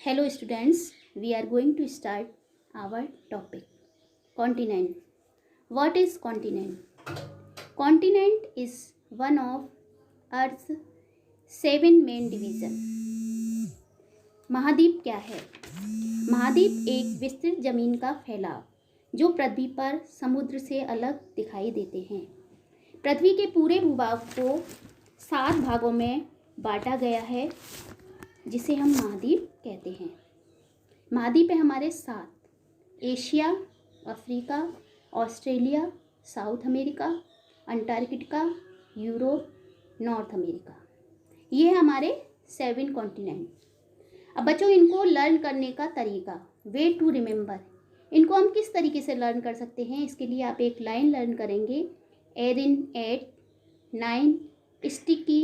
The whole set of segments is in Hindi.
Hello students, we are going to start our topic. Continent. What is continent? Continent is one of Earth's 7 main division. महाद्वीप क्या है? महाद्वीप एक विस्तृत जमीन का फैलाव जो पृथ्वी पर समुद्र से अलग दिखाई देते हैं। पृथ्वी के पूरे भूभाग को 7 भागों में बांटा गया है जिसे हम महाद्वीप कहते हैं। महाद्वीप है हमारे 7: Asia, Africa, Australia, south America, Antarctica, Europe, north America. ये है हमारे 7 कॉन्टिनेंट। अब बच्चों इनको लर्न करने का तरीका, वे टू रिमेंबर, इनको हम किस तरीके से लर्न कर सकते हैं, इसके लिए आप एक लाइन लर्न करेंगे। Erin ate 9 sticky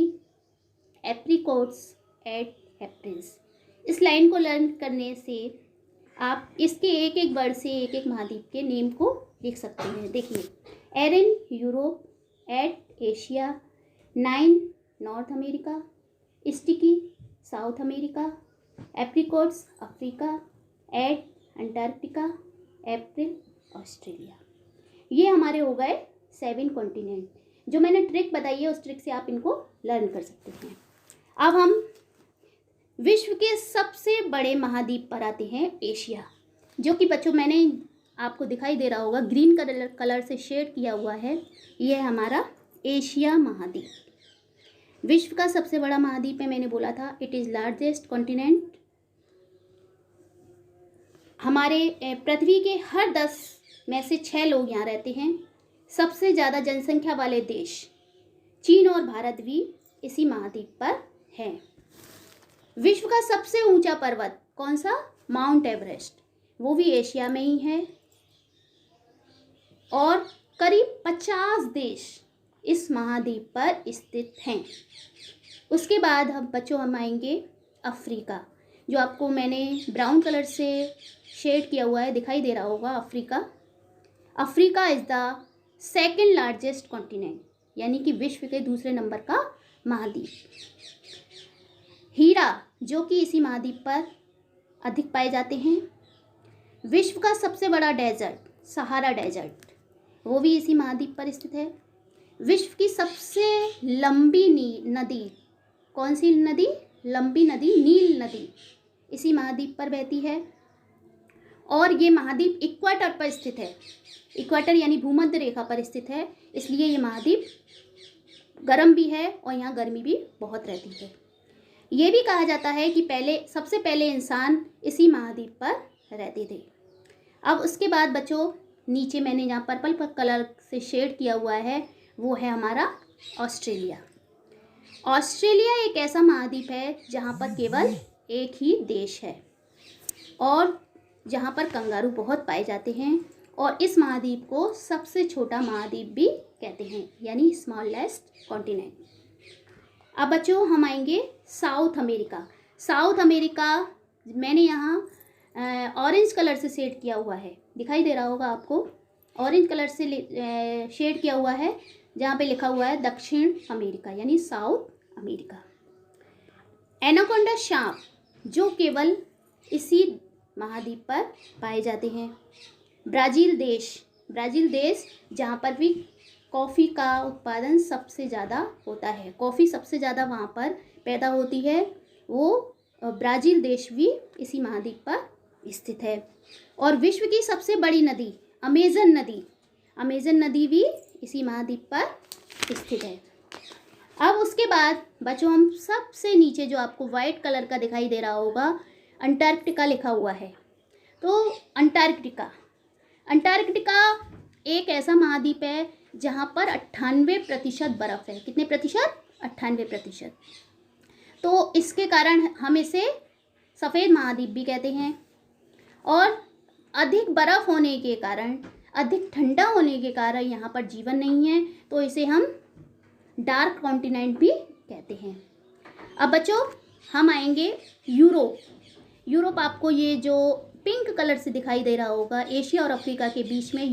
apricots at April's. इस लाइन को लर्न करने से आप इसके एक एक वर्ड से एक एक महाद्वीप के नेम को लिख सकते हैं। देखिए, Erin Europe, ate Asia, 9 north America, sticky south America, apricots Africa, ate Antarctica, April Australia. ये हमारे हो गए 7 कॉन्टिनेंट। जो मैंने ट्रिक बताई है उस ट्रिक से आप इनको लर्न कर सकते हैं। अब हम विश्व के सबसे बड़े महाद्वीप पर आते हैं, एशिया, जो कि बच्चों मैंने आपको दिखाई दे रहा होगा, ग्रीन कलर से शेड किया हुआ है। यह है हमारा एशिया महाद्वीप। विश्व का सबसे बड़ा महाद्वीप है, मैंने बोला था, इट इज़ लार्जेस्ट कॉन्टिनेंट। हमारे पृथ्वी के हर 10 में से 6 लोग यहाँ रहते हैं। सबसे ज़्यादा जनसंख्या वाले देश चीन और भारत भी इसी महाद्वीप पर हैं। विश्व का सबसे ऊंचा पर्वत कौन सा? माउंट एवरेस्ट, वो भी एशिया में ही है। और करीब 50 देश इस महाद्वीप पर स्थित हैं। उसके बाद हम आएंगे अफ्रीका, जो आपको मैंने ब्राउन कलर से शेड किया हुआ है, दिखाई दे रहा होगा। Africa is the second largest continent, यानी कि विश्व के दूसरे नंबर का महाद्वीप। हीरा, जो कि इसी महाद्वीप पर अधिक पाए जाते हैं। विश्व का सबसे बड़ा डेजर्ट सहारा डेजर्ट, वो भी इसी महाद्वीप पर स्थित है। विश्व की सबसे लंबी नदी कौन सी नदी? लंबी नदी नील नदी इसी महाद्वीप पर बहती है। और ये महाद्वीप इक्वेटर पर स्थित है। इक्वेटर यानी भूमध्य रेखा पर स्थित है, इसलिए ये महाद्वीप गर्म भी है और यहाँ गर्मी भी बहुत रहती है। ये भी कहा जाता है कि सबसे पहले इंसान इसी महाद्वीप पर रहते थे। अब उसके बाद बच्चों नीचे मैंने यहाँ पर्पल कलर से शेड किया हुआ है, वो है हमारा ऑस्ट्रेलिया। ऑस्ट्रेलिया एक ऐसा महाद्वीप है जहाँ पर केवल एक ही देश है और जहाँ पर कंगारू बहुत पाए जाते हैं, और इस महाद्वीप को सबसे छोटा महाद्वीप भी कहते हैं, यानी स्मॉलेस्ट कॉन्टिनेंट। अब बच्चों हम आएंगे साउथ अमेरिका। साउथ अमेरिका मैंने यहाँ ऑरेंज कलर से शेड किया हुआ है, दिखाई दे रहा होगा आपको। ऑरेंज कलर से शेड किया हुआ है जहाँ पे लिखा हुआ है दक्षिण अमेरिका, यानी साउथ अमेरिका। एनाकोंडा सांप, जो केवल इसी महाद्वीप पर पाए जाते हैं। ब्राज़ील देश जहाँ पर भी कॉफ़ी का उत्पादन सबसे ज़्यादा होता है, कॉफ़ी सबसे ज़्यादा वहाँ पर पैदा होती है, वो ब्राज़ील देश भी इसी महाद्वीप पर स्थित है। और विश्व की सबसे बड़ी नदी अमेज़न नदी भी इसी महाद्वीप पर स्थित है। अब उसके बाद बच्चों हम सबसे नीचे जो आपको वाइट कलर का दिखाई दे रहा होगा, अंटार्कटिका लिखा हुआ है। तो अंटार्कटिका एक ऐसा महाद्वीप है जहाँ पर 98% बर्फ़ है। कितने प्रतिशत? 98%। तो इसके कारण हम इसे सफ़ेद महाद्वीप भी कहते हैं। और अधिक बर्फ़ होने के कारण, अधिक ठंडा होने के कारण यहाँ पर जीवन नहीं है, तो इसे हम डार्क कॉन्टिनेंट भी कहते हैं। अब बच्चों हम आएंगे यूरोप। आपको ये जो पिंक कलर से दिखाई दे रहा होगा, एशिया और अफ्रीका के बीच में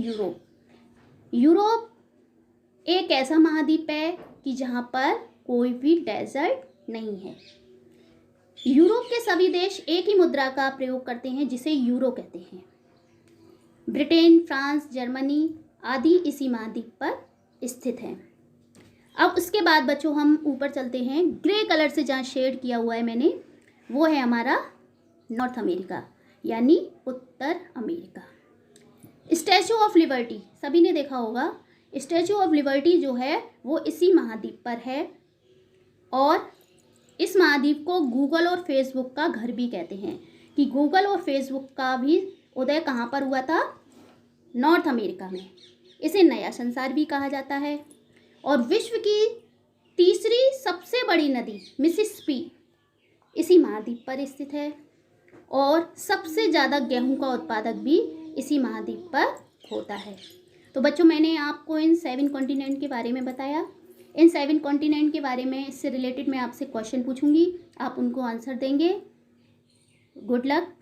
यूरोप एक ऐसा महाद्वीप है कि जहाँ पर कोई भी डेजर्ट नहीं है। यूरोप के सभी देश एक ही मुद्रा का प्रयोग करते हैं जिसे यूरो कहते हैं। ब्रिटेन, फ्रांस, जर्मनी आदि इसी महाद्वीप पर स्थित हैं। अब उसके बाद बच्चों हम ऊपर चलते हैं। ग्रे कलर से जहाँ शेड किया हुआ है मैंने, वो है हमारा नॉर्थ अमेरिका यानी उत्तर अमेरिका। स्टैचू ऑफ लिबर्टी सभी ने देखा होगा। स्टैचू ऑफ लिबर्टी जो है वो इसी महाद्वीप पर है और इस महाद्वीप को गूगल और फेसबुक का घर भी कहते हैं कि गूगल और फेसबुक का भी उदय कहाँ पर हुआ था? नॉर्थ अमेरिका में। इसे नया संसार भी कहा जाता है। और विश्व की तीसरी सबसे बड़ी नदी मिसिसिपी इसी महाद्वीप पर स्थित है और सबसे ज़्यादा गेहूं का उत्पादक भी इसी महाद्वीप पर होता है। तो बच्चों मैंने आपको इन 7 कॉन्टिनेंट के बारे में बताया। इन 7 कॉन्टिनेंट के बारे में इससे रिलेटेड मैं आपसे क्वेश्चन पूछूंगी, आप उनको आंसर देंगे। Good luck.